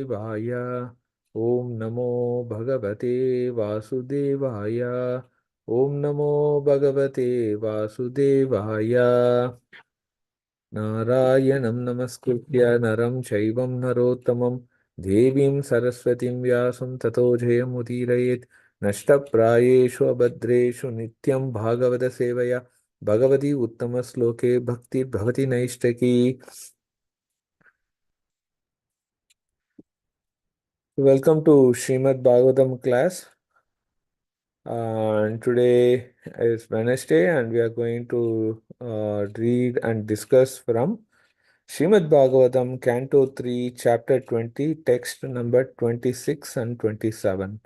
Vasudevaya. Om Namo Bhagavate Vasudevaya. Om Namo Bhagavate Vasudevaya. Narayanam Namaskritya Naram Chaivam Narottamam Devim Saraswatim Vyasam Tato Jayamudirayet Nashtaprayeshu Abhadreshu Nityam Bhagavata Sevaya Bhagavati Uttama Sloke Bhakti Bhavati Naishtaki. Welcome to Srimad Bhagavatam class. And today is Wednesday, and we are going to read and discuss from Srimad Bhagavatam, Canto 3, Chapter 20, text number 26 and 27.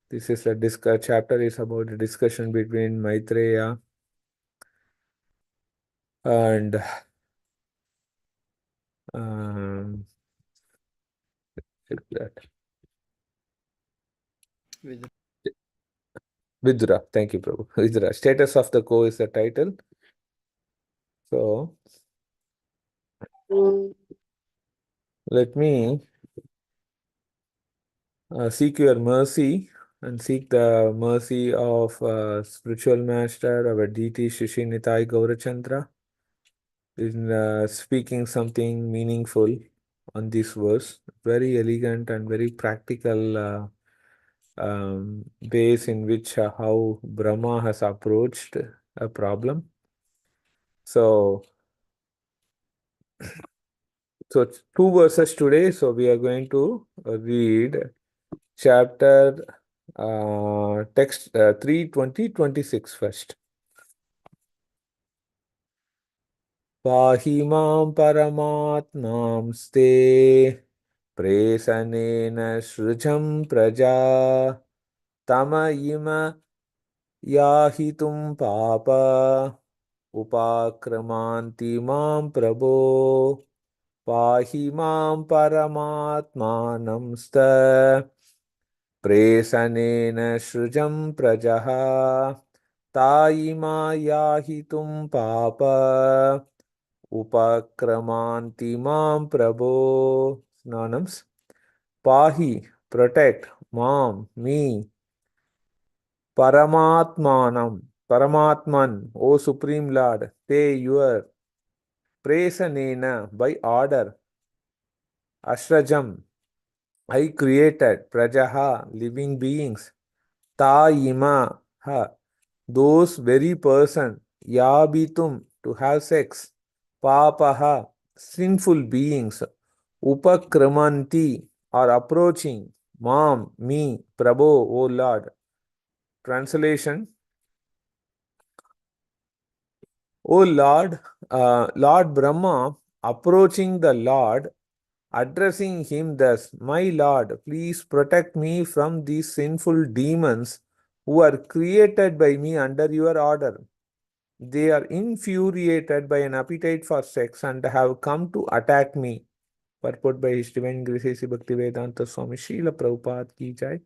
This is a chapter is about a discussion between Maitreya and that. Vidura. Thank you, Prabhu. Vidura. Status of the co is the title. So, let me seek your mercy and seek the mercy of spiritual master, our deity Shishi Nitai Gaurachandra, in speaking something meaningful on this verse. Very elegant and very practical ways in which how Brahma has approached a problem. So, two verses today. So we are going to read chapter text 3:20-26 first. Pahi mam paramatmam ste presanena shrujam praja tama ima yahitum papa upakramanti mam prabho pahi mam paramatmanam sta presanena shrujam prajaha taima yahitum papa upakramanti mam prabho. Synonyms: Pahi, protect, Mam, me, Paramatmanam, Paramatman, O Supreme Lord, Te, your, Presanena, by order, Ashrajam, I created, Prajaha, living beings, Taima, ha, those very person, Yabitum, to have sex, Papaha, sinful beings, Upakramanti, are approaching, Mam, me, Prabhu, O Lord. Translation: O Lord, Lord Brahma, approaching the Lord, addressing him thus, My Lord, please protect me from these sinful demons who are created by me under your order. They are infuriated by an appetite for sex and have come to attack me. Purport by His Divine Grace A.C. Bhaktivedanta Swami Srila Prabhupada Ki Jai.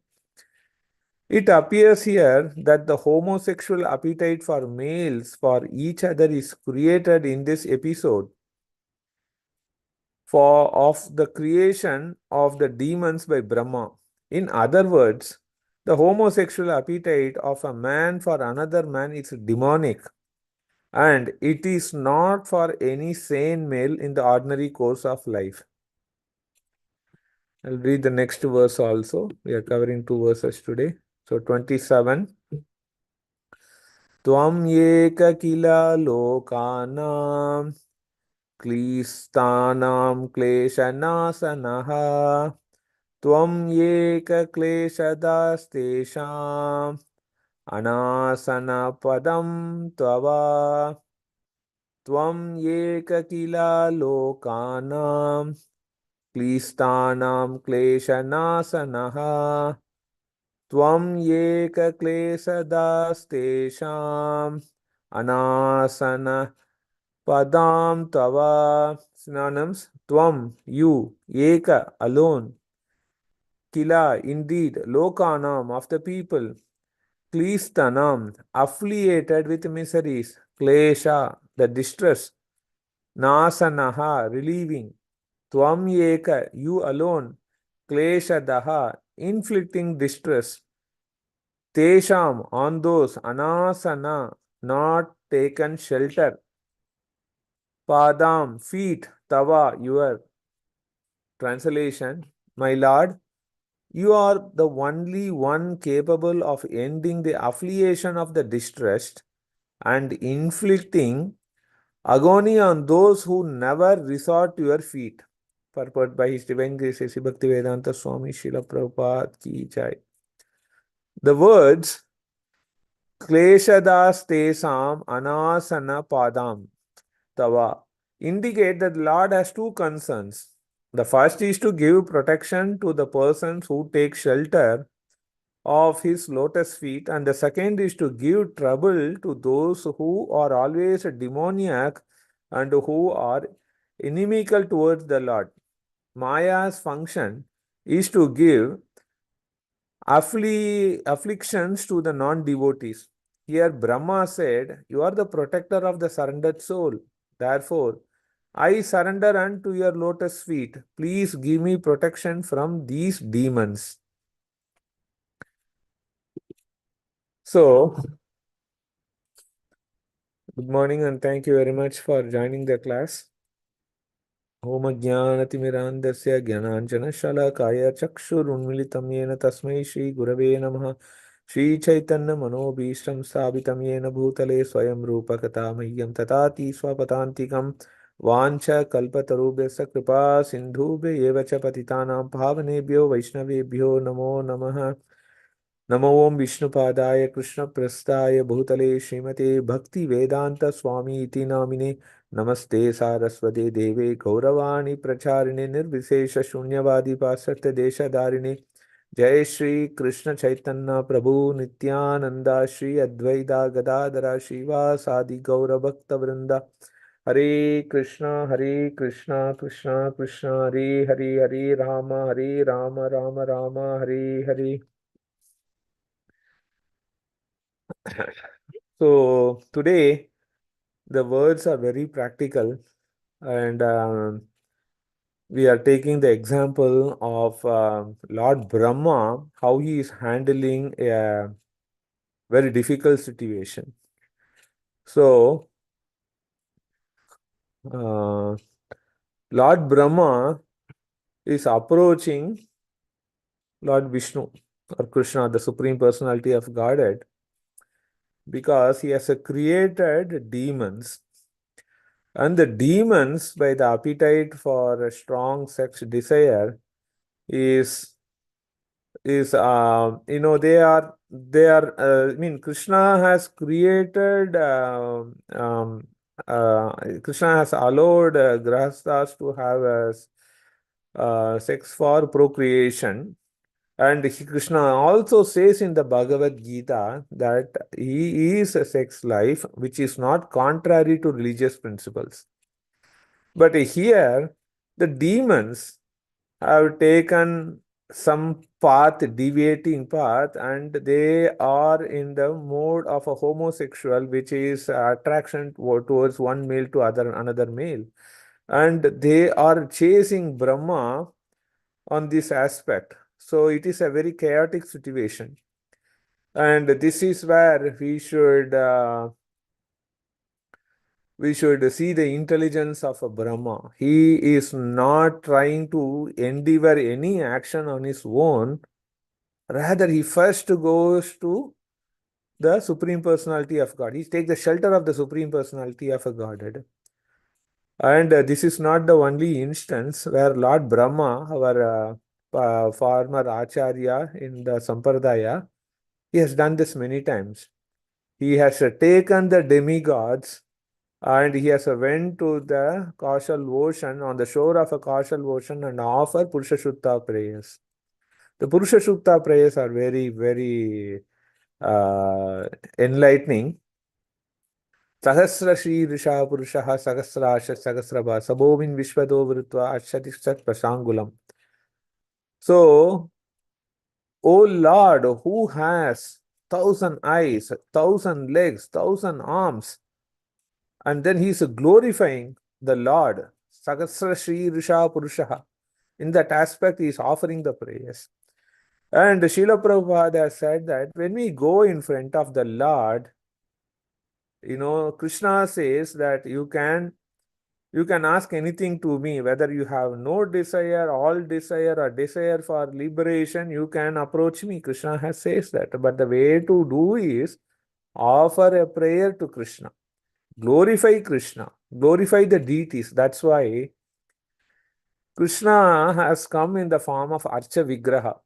It appears here that the homosexual appetite for males for each other is created in this episode of the creation of the demons by Brahma. In other words, the homosexual appetite of a man for another man is demonic, and it is not for any sane male in the ordinary course of life. I'll read the next verse also. We are covering two verses today. So 27. Tvam yeka kila lokanam klisthanam kleshanasanaha tvam yeka kleshadastesham anasana padam tvava tvam yeka kila lokanam klisthanam kleshanasanaha Tvam yeka klesadaastesham anasana padam tava. Synonyms: Tvam, you, eka, alone, kila, indeed, lokanam, of the people, klistanam, affiliated with miseries, klesha, the distress, nasanaha, relieving, Tvam eka, you alone, kleshadaha, inflicting distress, tesham, on those, anasana, not taken shelter, padam, feet, tava, your. Translation, my lord, you are the only one capable of ending the affliction of the distressed and inflicting agony on those who never resort to your feet. Purport by His Divine Grace A.C. Bhaktivedanta Swami Srila Prabhupada Ki Jai. The words Kleshadas Tesam Anasana Padam Tava indicate that the Lord has two concerns. The first is to give protection to the persons who take shelter of his lotus feet, and the second is to give trouble to those who are always demoniac and who are inimical towards the Lord. Maya's function is to give afflictions to the non-devotees. Here Brahma said, you are the protector of the surrendered soul. Therefore, I surrender unto your lotus feet. Please give me protection from these demons. So, good morning and thank you very much for joining the class. Om Jnanatimirandasya Jnananjana Shalakaya Chakshurunmilitam Yena Tasmai Shri Gurave Namaha Shri Chaitanya Manobhishtam Sthapitam Yena Bhutale Swayam Rupa Katamahyam Tatati Swapatantikam Vancha Kalpatarubhyasya Kripa Sindhubhya Evacha Patitanam Pavanebhyo Vaishnavebhyo Namo Namaha नमो ओम विष्णुपादाय कृष्ण प्रस्थाय भूतले श्रीमते भक्ति वेदांत स्वामी इति नामिने नमस्ते सारस्वते देवे गौरवाणी प्रचारिणे निर्विशेष शून्यवादी पाश्चात्य देशधारिणे जय श्री कृष्ण चैतन्य प्रभु नित्यानंदा श्री अद्वैता गदाधरा श्रीवासादि गौर भक्त वृंदा हरे Krishna Krishna Krishna Hare Hare Ram Ram Ram Hare Hare. So today the words are very practical, and we are taking the example of Lord Brahma, how he is handling a very difficult situation. So Lord Brahma is approaching Lord Vishnu or Krishna, the Supreme Personality of Godhead, because he has created demons. And the demons, by the appetite for a strong sex desire, is I mean, Krishna has created Krishna has allowed grahasthas to have sex for procreation. And Krishna also says in the Bhagavad Gita that he is a sex life which is not contrary to religious principles. But here, the demons have taken some path, deviating path, and they are in the mode of a homosexual, which is attraction towards one male to another male. And they are chasing Brahma on this aspect. So it is a very chaotic situation. And this is where we should see the intelligence of a Brahma. He is not trying to endeavor any action on his own. Rather, he first goes to the Supreme Personality of God. He takes the shelter of the Supreme Personality of a Godhead. And this is not the only instance where Lord Brahma, our former Acharya in the Sampradaya, he has done this many times. He has taken the demigods and he has went to the Kaushal ocean, on the shore of a Kaushal ocean, and offer Purusha Sutta prayers. The Purusha Sutta prayers are very, very enlightening. Sahasra Shri Risha Purushaha Sahasrasha Sahasrabha Sabobin Vishwado Vrutva Ashatishat Prasangulam. So, O Lord, who has 1,000 eyes, 1,000 legs, 1,000 arms, and then he is glorifying the Lord, Sahasra Shri Risha Purushaha. In that aspect, he is offering the prayers. And Srila Prabhupada has said that when we go in front of the Lord, Krishna says that you can ask anything to me, whether you have no desire, all desire, or desire for liberation, you can approach me. Krishna has says that. But the way to do is offer a prayer to Krishna. Glorify Krishna. Glorify the deities. That's why Krishna has come in the form of Archa Vigraha.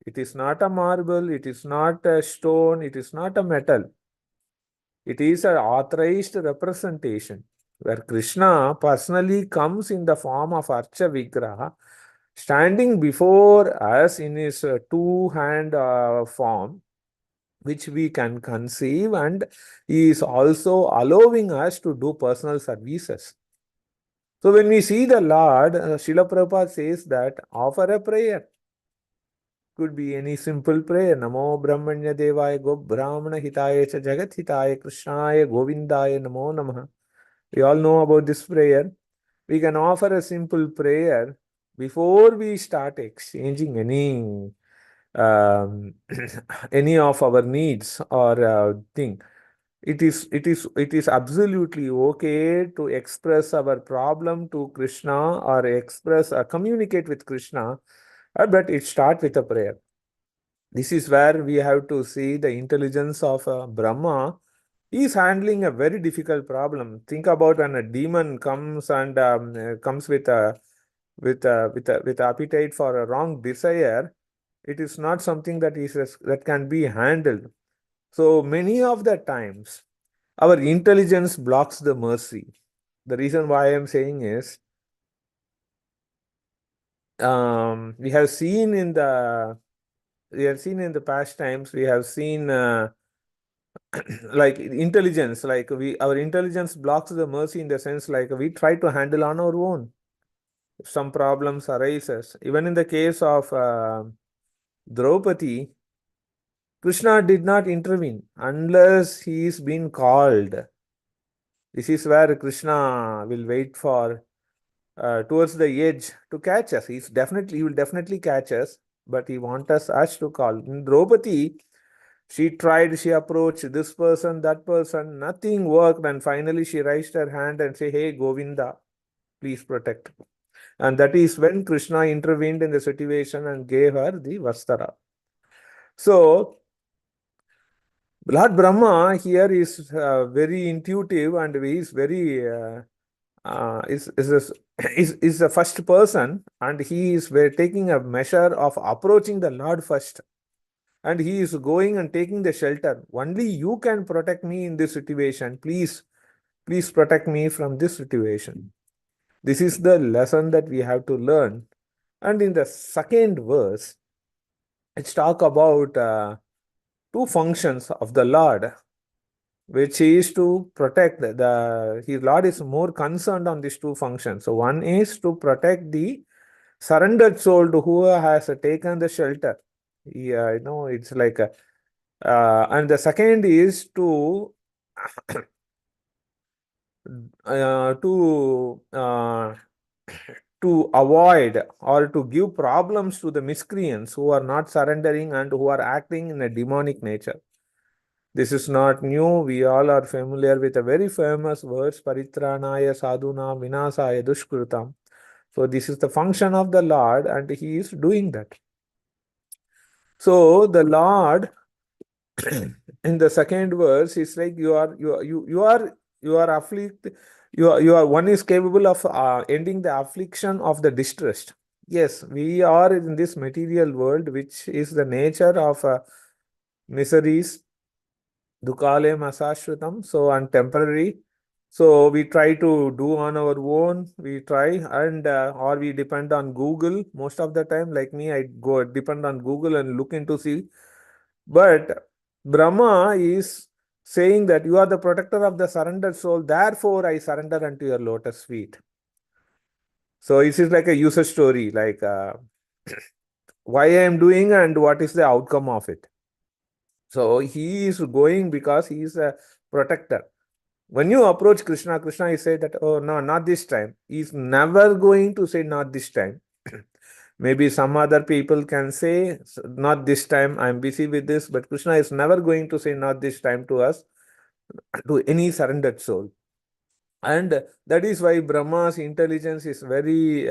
It is not a marble, it is not a stone, it is not a metal. It is an authorized representation where Krishna personally comes in the form of Archa Vigraha, standing before us in his two-hand form, which we can conceive, and he is also allowing us to do personal services. So when we see the Lord, Srila Prabhupada says that offer a prayer. Could be any simple prayer. Namo Brahmanya Devaya Go Brahmana Hitaya Cha Jagat Hitaya Krishnaya Govindaya Namo Namaha. We all know about this prayer. We can offer a simple prayer before we start exchanging um, any of our needs or thing. It is absolutely okay to express our problem to Krishna or express or communicate with Krishna, but it starts with a prayer. This is where we have to see the intelligence of Brahma. He is handling a very difficult problem. Think about when a demon comes and comes with appetite for a wrong desire. It is not something that can be handled. So many of the times, our intelligence blocks the mercy. The reason why I am saying is, we have seen in the past times, we have seen like intelligence, like our intelligence blocks the mercy in the sense like we try to handle on our own. If some problems arises, even in the case of Draupadi, Krishna did not intervene unless he is being called. This is where Krishna will wait for towards the edge to catch us. He will definitely catch us, but he wants us to call. In Draupadi, she tried, she approached this person, that person, nothing worked, and finally she raised her hand and said, "Hey, Govinda, please protect." And that is when Krishna intervened in the situation and gave her the Vastara. So, Lord Brahma here is very intuitive and he is very is the first person, and he is taking a measure of approaching the Lord first, and he is going and taking the shelter. Only you can protect me in this situation. Please protect me from this situation. This is the lesson that we have to learn. And in the second verse, let's talk about two functions of the Lord, which is to protect his Lord is more concerned on these two functions. So one is to protect the surrendered soul who has taken the shelter. Yeah, it's like and the second is to uh, to uh, to avoid or to give problems to the miscreants who are not surrendering and who are acting in a demonic nature. This is not new. We all are familiar with a very famous words, Paritranaya Sadhuna Vinasaya Dushkritam. So this is the function of the Lord, and he is doing that. So the Lord in the second verse is like you are afflicted. You are one is capable of ending the affliction of the distressed. Yes, we are in this material world, which is the nature of miseries, dukale masashrutam, so and temporary. So we try to do on our own. We try and or we depend on Google most of the time. Like me, I go depend on Google and look into see. But Brahma is saying that you are the protector of the surrendered soul. Therefore, I surrender unto your lotus feet. So it is like a user story, like why I am doing and what is the outcome of it. So he is going because he is a protector. When you approach Krishna, Krishna is say that, oh no, not this time. He's never going to say not this time. Maybe some other people can say, not this time, I'm busy with this, but Krishna is never going to say not this time to us, to any surrendered soul. And that is why Brahma's intelligence is very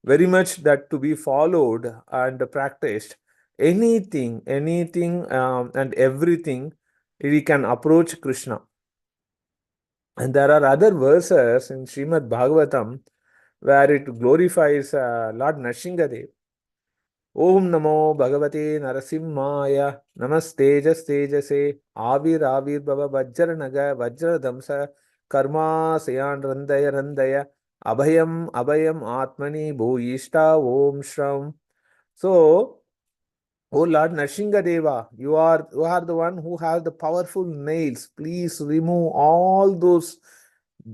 much that to be followed and practiced. Anything, and everything, he can approach Krishna. And there are other verses in Srimad Bhagavatam where it glorifies Lord Nrsimhadev. Om Namo Bhagavate Narasimhaya Namastejas Tejase Avir Baba Vajranaga Vajradamsa Karma Sayan Randaya Abhayam Atmani Bhuyishta Om Shram. So, oh Lord Nrsimhadeva, you are the one who has the powerful nails. Please remove all those.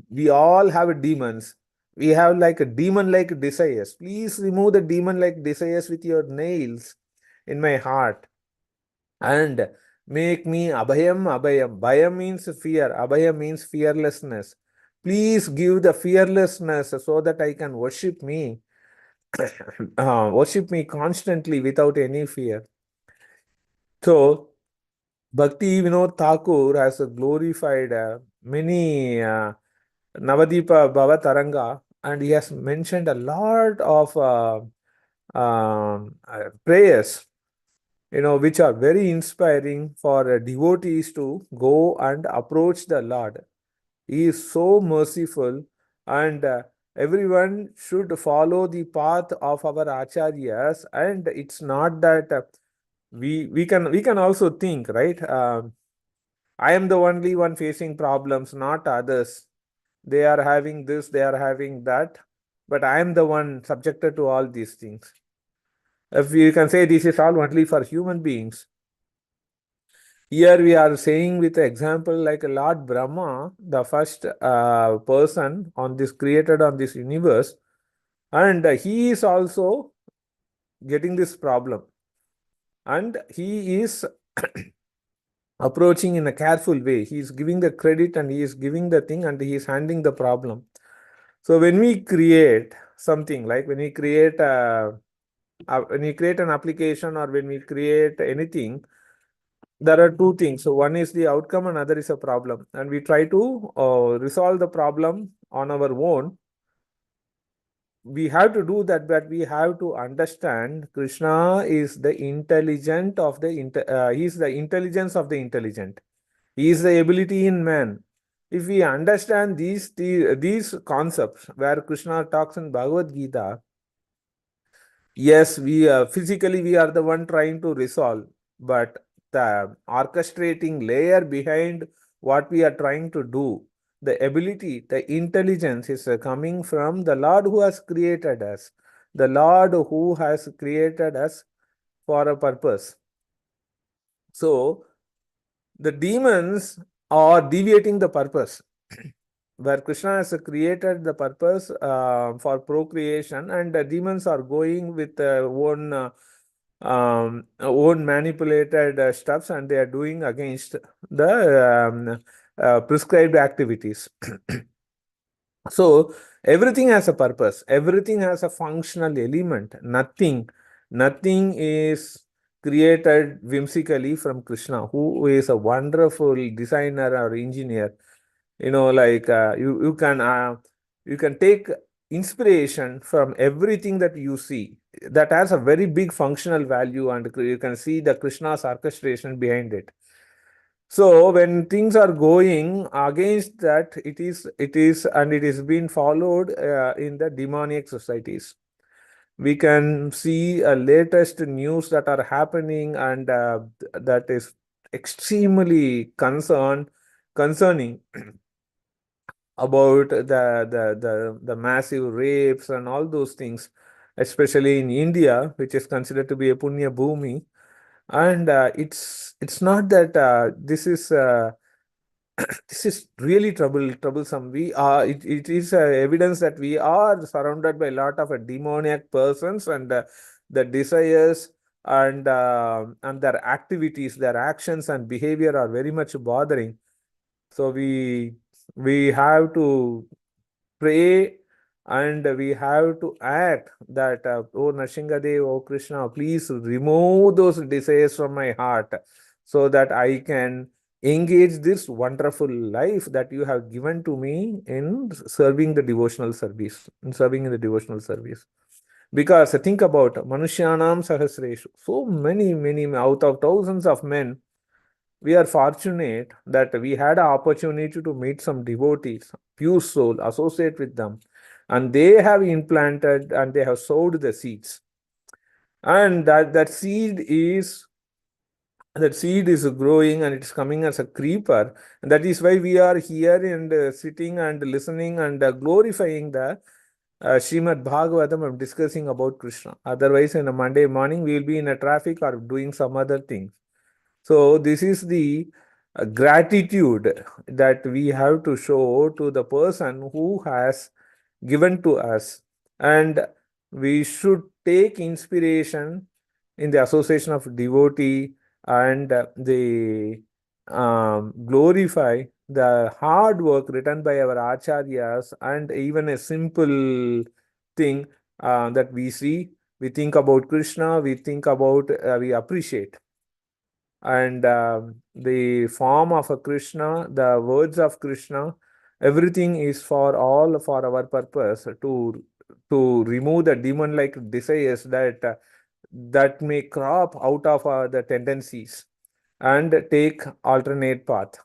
We all have demons. We have like a demon-like desires. Please remove the demon-like desires with your nails in my heart and make me abhayam. Bhayam means fear. Abhayam means fearlessness. Please give the fearlessness so that I can worship me, worship me constantly without any fear. So, Bhakti Vinod Thakur has glorified many Navadipa Bhavataranga, and he has mentioned a lot of prayers, which are very inspiring for devotees to go and approach the Lord. He is so merciful, and everyone should follow the path of our acharyas. And it's not that we can also think, right? I am the only one facing problems, not others. They are having this, they are having that, but I am the one subjected to all these things. If you can say this is all only for human beings, here we are saying with an example like Lord Brahma, the first person on this created on this universe, and he is also getting this problem, and he is approaching in a careful way. He is giving the credit and he is giving the thing and he is handling the problem. So when we create something, like when we create an application or when we create anything, there are two things. So one is the outcome and other is a problem, and we try to resolve the problem on our own. We have to do that, but we have to understand Krishna is the intelligent of the he is the intelligence of the intelligent. He is the ability in man. If we understand these concepts where Krishna talks in Bhagavad Gita, yes, we physically we are the one trying to resolve, but the orchestrating layer behind what we are trying to do, the ability, the intelligence is coming from the Lord who has created us, the Lord who has created us for a purpose. So the demons are deviating the purpose. Where Krishna has created the purpose for procreation, and the demons are going with own manipulated stuffs, and they are doing against the prescribed activities. So everything has a purpose. Everything has a functional element. Nothing is created whimsically from Krishna, who is a wonderful designer or engineer. Like you can take inspiration from everything that you see that has a very big functional value, and you can see the Krishna's orchestration behind it. So when things are going against that, it is being followed in the demonic societies. We can see latest news that are happening, and that is extremely concerning about the massive rapes and all those things, especially in India, which is considered to be a punya bhumi. And it's not that this is really troublesome. It is evidence that we are surrounded by a lot of demoniac persons, and the desires and their activities, their actions and behavior are very much bothering. So we we have to pray and we have to act that, oh Narsinghadev, oh Krishna, please remove those desires from my heart so that I can engage this wonderful life that you have given to me in serving the devotional service, in serving in the devotional service. Because think about Manushyanam Sahasreshu, so many out of thousands of men, we are fortunate that we had an opportunity to meet some devotees, pure soul, associate with them, and they have implanted and they have sowed the seeds. And that seed is growing and it's coming as a creeper. And that is why we are here and sitting and listening and glorifying the Srimad Bhagavatam and discussing about Krishna. Otherwise, in a Monday morning, we will be in a traffic or doing some other things. So this is the gratitude that we have to show to the person who has given to us. And we should take inspiration in the association of devotee and they glorify the hard work written by our acharyas, and even a simple thing that we see, we think about Krishna, we think about, we appreciate. And the form of a Krishna, the words of Krishna, everything is for all for our purpose to remove the demon-like desires that may crop out of the tendencies and take alternate path.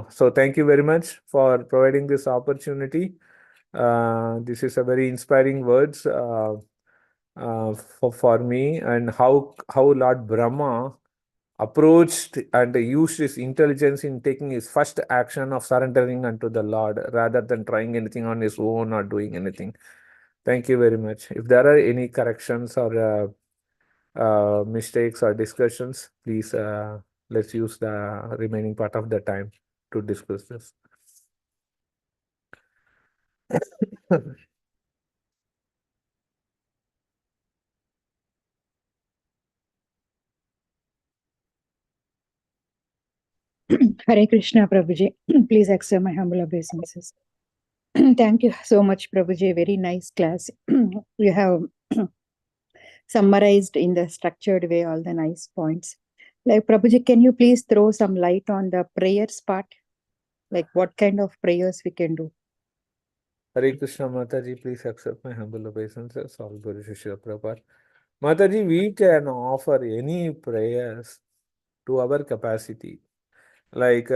So thank you very much for providing this opportunity. This is a very inspiring words for me, and how Lord Brahma approached and used his intelligence in taking his first action of surrendering unto the Lord rather than trying anything on his own or doing anything. Thank you very much. If there are any corrections or mistakes or discussions, please let's use the remaining part of the time to discuss this. Hare Krishna, Prabhuji. Please accept my humble obeisances. Thank you so much, Prabhuji. Very nice class. You have summarized in the structured way all the nice points. Like, Prabhuji, can you please throw some light on the prayers part? Like, what kind of prayers we can do? Hare Krishna, Mataji, please accept my humble obeisances. All Guru Shishya Prabhupada. Mataji, we can offer any prayers to our capacity. Like,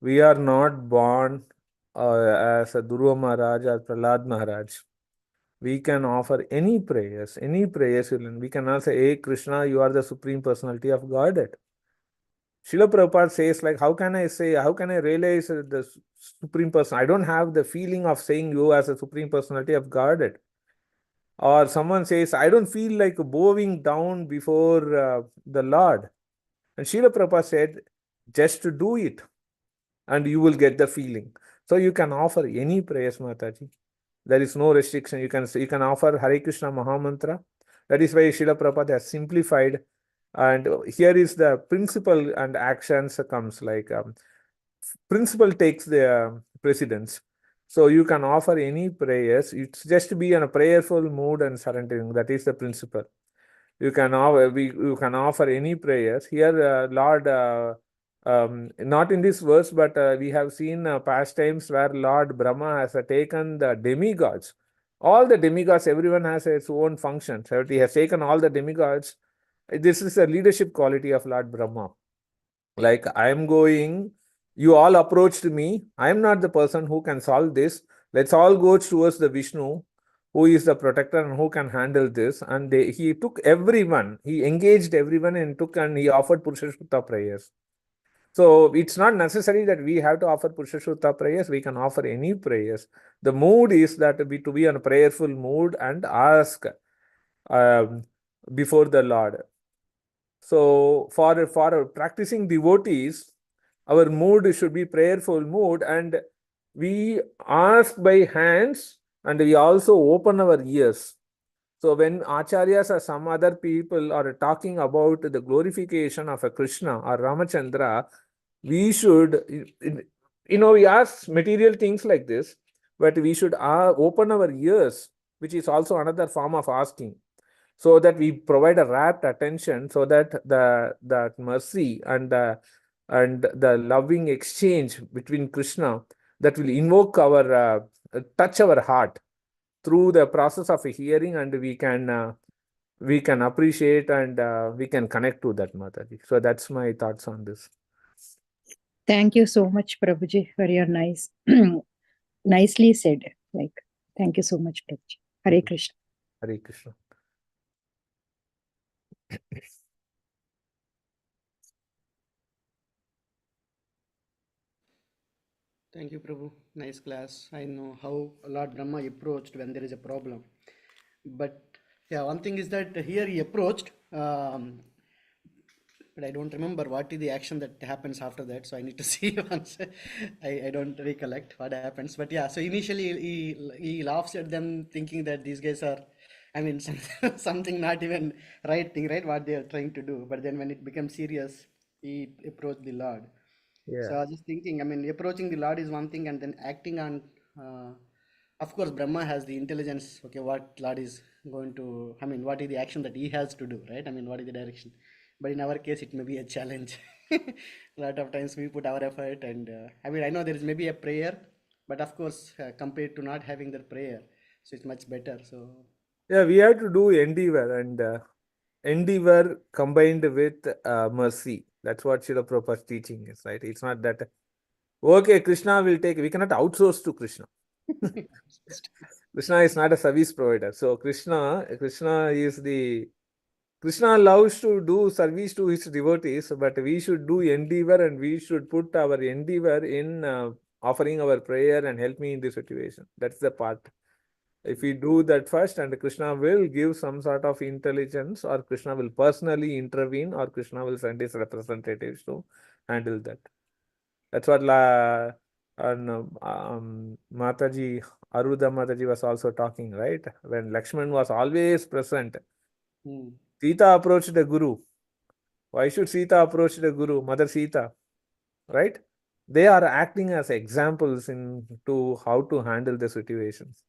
we are not born as a Dhruva Maharaj or Prahlad Maharaj. We can offer any prayers. We can also say, hey Krishna, you are the Supreme Personality of Godhead. Srila Prabhupada says, like, how can I realize the Supreme Person? I don't have the feeling of saying you as a Supreme Personality of Godhead. Or someone says, I don't feel like bowing down before the Lord. And Srila Prabhupada said, just to do it, and you will get the feeling. So you can offer any prayers, Mataji. There is no restriction. You can offer Hare Krishna Mahamantra. That is why Srila Prabhupada has simplified. And here is the principle and actions comes, like principle takes the precedence. So you can offer any prayers. It's just to be in a prayerful mood and surrendering. That is the principle. You can offer any prayers. Here, Lord, not in this verse, but we have seen past times where Lord Brahma has taken the demigods. All the demigods, everyone has its own function. So he has taken all the demigods. This is a leadership quality of Lord Brahma. Like, you all approached me. I am not the person who can solve this. Let's all go towards the Vishnu, who is the protector and who can handle this. And he took everyone, he engaged everyone and he offered Purushashuta prayers. So it's not necessary that we have to offer Purushashuta prayers. We can offer any prayers. The mood is that to be in a prayerful mood and ask before the Lord. So for practicing devotees, our mood should be prayerful mood, and we ask by hands and we also open our ears. So when acharyas or some other people are talking about the glorification of a Krishna or Ramachandra, we should We ask material things like this, but we should open our ears, which is also another form of asking, so that we provide a rapt attention, so that that mercy and the loving exchange between Krishna, that will invoke our touch our heart through the process of hearing, and we can appreciate, and we can connect to that, Mataji. So that's my thoughts on this. Thank you so much, Prabhuji, for your nicely said. Like, thank you so much, Prabhuji. Hare Krishna. Hare Krishna. Thank you, Prabhu. Nice class. I know how Lord Brahma approached when there is a problem. But yeah, one thing is that here he approached, but I don't remember what is the action that happens after that. So I need to see once. I don't recollect what happens. But yeah, so initially he laughs at them, thinking that these guys are, I mean, something not even right thing, right? What they are trying to do. But then when it becomes serious, he approached the Lord. So I Yeah. was just thinking, I mean, approaching the Lord is one thing, and then acting on, uh, of course, Brahma has the intelligence. Okay, what Lord is going to, I mean, what is the action that he has to do, right? I mean, what is the direction? But in our case, it may be a challenge. A lot of times we put our effort, and I mean, I know there is maybe a prayer, but of course, compared to not having that prayer, so it's much better. So, Yeah, we have to do endeavor, and endeavor combined with mercy. That's what Srila Prabhupada's teaching is, right? It's not that, okay, Krishna will take, we cannot outsource to Krishna. Krishna is not a service provider. So Krishna loves to do service to his devotees, but we should do endeavor, and we should put our endeavor in offering our prayer and help me in this situation. That's the part. If we do that first, and Krishna will give some sort of intelligence, or Krishna will personally intervene, or Krishna will send his representatives to handle that. That's what Mataji, Aruda Mataji was also talking, right? When Lakshman was always present, hmm. Sita approached the Guru. Why should Sita approach the Guru, Mother Sita, right? They are acting as examples in to how to handle the situations.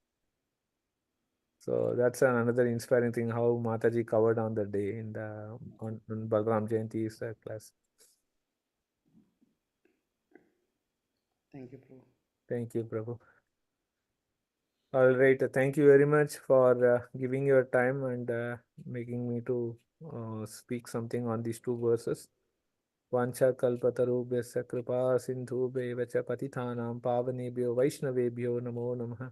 So that's another inspiring thing how Mataji covered on the day in the on Balram Jayanti's class. Thank you, Prabhu. Thank you, Prabhu. All right. Thank you very much for giving your time and making me to speak something on these two verses. Vancha kalpatarubhyasya kripa sindhubheva cha patithanam pavanebhyo vaishnavebhyo namo namaha.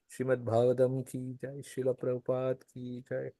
Srimad Bhagavatam ki jai, Srila Prabhupada ki jai.